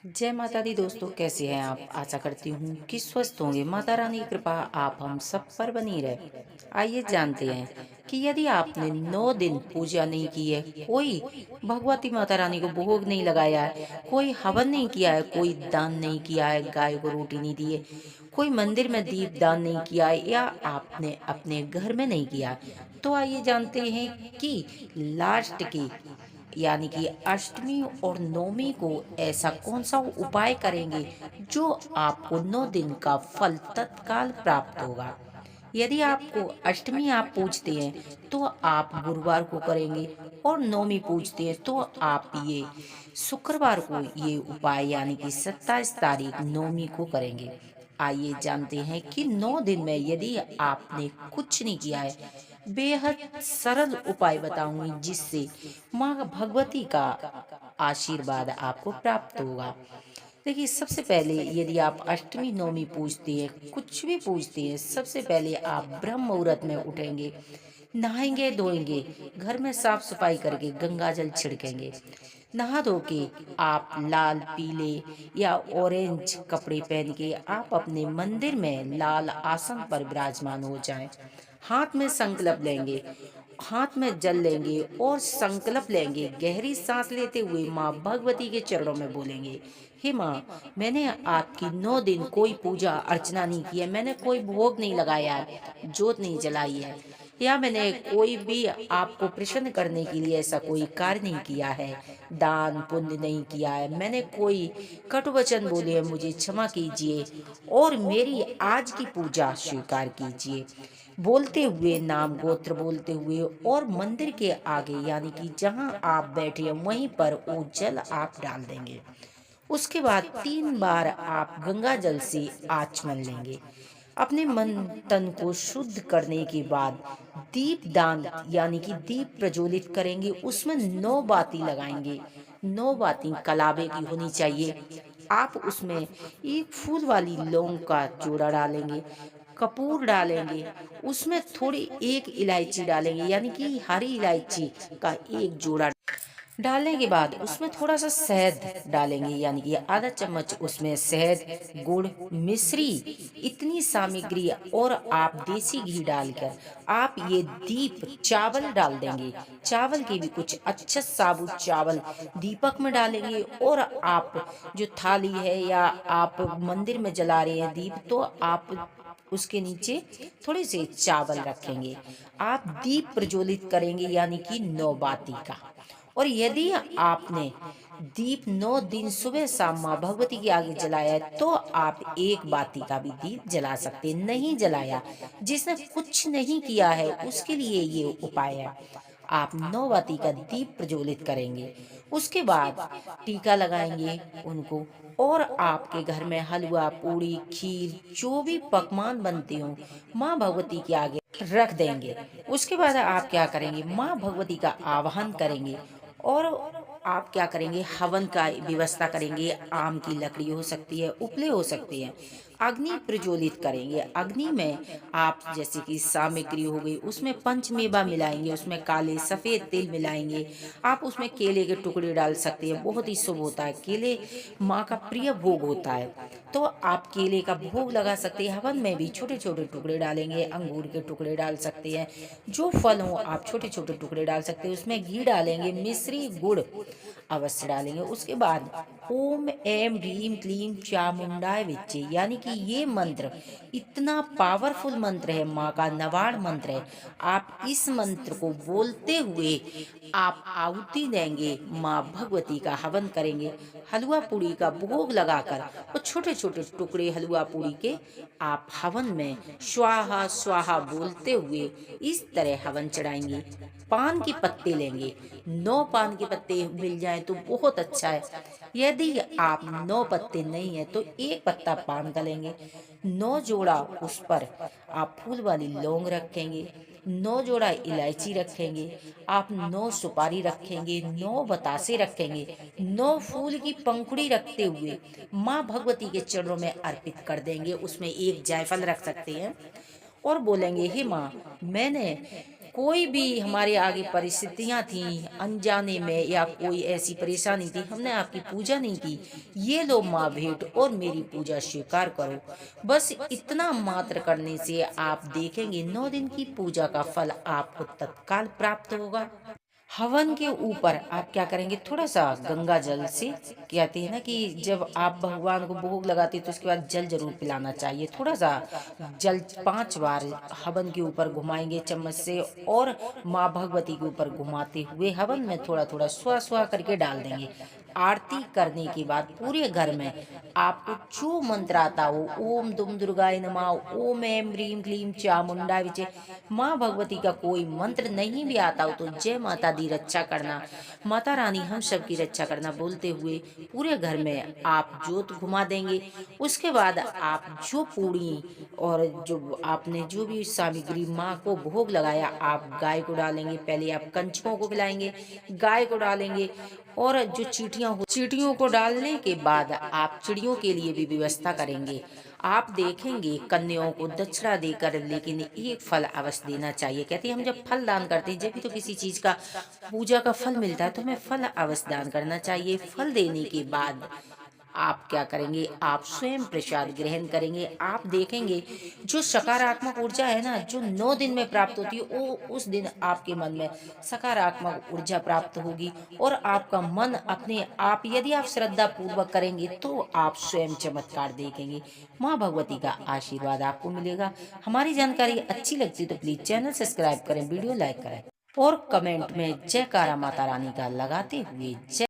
जय माता दी दोस्तों, कैसे हैं आप? आशा करती हूँ कि स्वस्थ होंगे। माता रानी की कृपा आप हम सब पर बनी रहे। आइए जानते हैं कि यदि आपने 9 दिन पूजा नहीं की है, कोई भगवती माता रानी को भोग नहीं लगाया है, कोई हवन नहीं किया है, कोई दान नहीं किया है, गाय को रोटी नहीं दी है, कोई मंदिर में दीप दान नहीं किया है, या आपने अपने घर में नहीं किया, तो आइए जानते हैं कि लास्ट की यानी कि अष्टमी और नवमी को ऐसा कौन सा उपाय करेंगे जो आपको 9 दिन का फल तत्काल प्राप्त होगा। यदि आपको अष्टमी आप पूजते हैं तो आप गुरुवार को करेंगे, और नवमी पूजते हैं तो आप ये शुक्रवार को ये उपाय यानी कि 27 तारीख नवमी को करेंगे। आइए जानते हैं कि 9 दिन में यदि आपने कुछ नहीं किया है, बेहद सरल उपाय बताऊंगी जिससे माँ भगवती का आशीर्वाद आपको प्राप्त होगा। देखिए, सबसे पहले यदि आप अष्टमी नवमी पूजते हैं, कुछ भी पूजते हैं, सबसे पहले आप ब्रह्म मुहूर्त में उठेंगे, नहाएंगे धोएंगे, घर में साफ सफाई करके गंगा जल छिड़केंगे। नहा धो के आप लाल पीले या ऑरेंज कपड़े पहन के आप अपने मंदिर में लाल आसन पर विराजमान हो जाएं। हाथ में संकल्प लेंगे, हाथ में जल लेंगे और संकल्प लेंगे। गहरी सांस लेते हुए माँ भगवती के चरणों में बोलेंगे, हे माँ, मैंने आपकी 9 दिन कोई पूजा अर्चना नहीं की है, मैंने कोई भोग नहीं लगाया है, जोत नहीं जलाई है, या मैंने कोई भी आपको प्रसन्न करने के लिए ऐसा कोई कार्य नहीं किया है, दान पुण्य नहीं किया है, मैंने कोई कटु वचन बोले हैं, मुझे क्षमा कीजिए और मेरी आज की पूजा स्वीकार कीजिए। बोलते हुए नाम गोत्र बोलते हुए और मंदिर के आगे यानी कि जहां आप बैठे हैं वहीं पर वो जल आप डाल देंगे। उसके बाद 3 बार आप गंगा जल से आचमन लेंगे। अपने मन तन को शुद्ध करने के बाद दीप दान यानी कि दीप प्रज्वलित करेंगे, उसमें 9 बाती लगाएंगे। 9 बाती कलावे की होनी चाहिए। आप उसमें एक फूल वाली लौंग का जोड़ा डालेंगे, कपूर डालेंगे, उसमें थोड़ी एक इलायची डालेंगे यानी कि हरी इलायची का एक जोड़ा डालने के बाद उसमें थोड़ा सा शहद डालेंगे यानी कि आधा चम्मच उसमें शहद, गुड़, मिश्री, इतनी सामग्री और आप देसी घी डालकर आप ये दीप चावल डाल देंगे। चावल के भी कुछ अच्छा साबुत चावल दीपक में डालेंगे, और आप जो थाली है या आप मंदिर में जला रहे हैं दीप, तो आप उसके नीचे थोड़े से चावल रखेंगे। आप दीप प्रज्वलित करेंगे यानी कि 9 बाती का। और यदि आपने दीप 9 दिन सुबह शाम माँ भगवती के आगे जलाया है तो आप 1 बाती का भी दीप जला सकते हैं। नहीं जलाया, जिसने कुछ नहीं किया है, उसके लिए ये उपाय है। आप 9 बाती का दीप प्रज्वलित करेंगे। उसके बाद टीका लगाएंगे उनको, और आपके घर में हलवा पूड़ी खीर जो भी पकवान बनते हो माँ भगवती के आगे रख देंगे। उसके बाद आप क्या करेंगे, माँ भगवती का आवाहन करेंगे, और आप क्या करेंगे, हवन का व्यवस्था करेंगे। आम की लकड़ी हो सकती है, उपले हो सकती है, अग्नि प्रज्वलित करेंगे। अग्नि में आप जैसे कि सामग्री हो गई, उसमें पंचमेवा मिलाएंगे, उसमें काले सफेद तिल मिलाएंगे। आप उसमें केले के टुकड़े डाल सकते हैं, बहुत ही शुभ होता है। केले माँ का प्रिय भोग होता है, तो आप केले का भोग लगा सकते हैं। हवन में भी छोटे छोटे टुकड़े डालेंगे, अंगूर के टुकड़े डाल सकते हैं, जो फल हो आप छोटे छोटे टुकड़े डाल सकते हैं। उसमें घी डालेंगे, मिश्री गुड़ अवश्य डालेंगे। उसके बाद ओम एम ह्रीम क्लीम चामुंडाय विच्चे यानी कि ये मंत्र इतना पावरफुल मंत्र है, माँ का नवाड़ मंत्र है। आप इस मंत्र को बोलते हुए आप आहुति देंगे, माँ भगवती का हवन करेंगे। हलवा पूड़ी का भोग लगाकर और छोटे छोटे टुकड़े हलवा पूड़ी के आप हवन में स्वाहा स्वाहा बोलते हुए इस तरह हवन चढ़ाएंगे। पान के पत्ते लेंगे, 9 पान के पत्ते मिल जाए तो बहुत अच्छा है। यदि आप 9 पत्ते नहीं है तो एक पत्ता पान का लेंगे। 9 जोड़ा उस पर आप फूल वाली लौंग रखेंगे, 9 जोड़ा इलायची रखेंगे, आप 9 सुपारी रखेंगे, 9 बतासे रखेंगे, 9 फूल की पंखुड़ी रखते हुए माँ भगवती के चरणों में अर्पित कर देंगे। उसमें एक जायफल रख सकते हैं, और बोलेंगे, हे माँ, मैंने कोई भी हमारे आगे परिस्थितियां थी अनजाने में या कोई ऐसी परेशानी थी, हमने आपकी पूजा नहीं की, ये लो माँ भेंट और मेरी पूजा स्वीकार करो। बस इतना मात्र करने से आप देखेंगे 9 दिन की पूजा का फल आपको तत्काल प्राप्त होगा। हवन के ऊपर आप क्या करेंगे, थोड़ा सा गंगा जल से, कहते हैं ना कि जब आप भगवान को भोग लगाते हैं तो उसके बाद जल जरूर पिलाना चाहिए। थोड़ा सा जल 5 बार हवन के ऊपर घुमाएंगे चम्मच से, और माँ भगवती के ऊपर घुमाते हुए हवन में थोड़ा थोड़ा स्वा स्वा करके डाल देंगे। आरती करने के बाद पूरे घर में आपको जो मंत्र आता हो, ओम दुम दुर्गाय नमः, ओम ऐं ह्रीं क्लीं चामुंडाय विचे, माँ भगवती का कोई मंत्र नहीं भी आता हो तो जय माता दी रक्षा करना, माता रानी हम सब की रक्षा करना बोलते हुए पूरे घर में आप जोत घुमा देंगे। उसके बाद आप जो पूड़ी और जो आपने जो भी सामग्री माँ को भोग लगाया, आप गाय को डालेंगे। पहले आप कंचकों को खिलाएंगे, गाय को डालेंगे, और जो चींटियों को डालने के बाद आप चिड़ियों के लिए भी व्यवस्था करेंगे। आप देखेंगे कन्याओं को दक्षिणा देकर, लेकिन एक फल अवश्य देना चाहिए। कहते हैं हम जब फल दान करते हैं, जब भी तो किसी चीज का पूजा का फल मिलता है, तो हमें फल अवश्य दान करना चाहिए। फल देने के बाद आप क्या करेंगे, आप स्वयं प्रसाद ग्रहण करेंगे। आप देखेंगे जो सकारात्मक ऊर्जा है ना, जो 9 दिन में प्राप्त होती है, वो उस दिन आपके मन में सकारात्मक ऊर्जा प्राप्त होगी, और आपका मन अपने आप, यदि आप श्रद्धा पूर्वक करेंगे तो आप स्वयं चमत्कार देखेंगे। माँ भगवती का आशीर्वाद आपको मिलेगा। हमारी जानकारी अच्छी लगती तो प्लीज चैनल सब्सक्राइब करें, वीडियो लाइक करें, और कमेंट में जयकारा माता रानी का लगाते हुए जय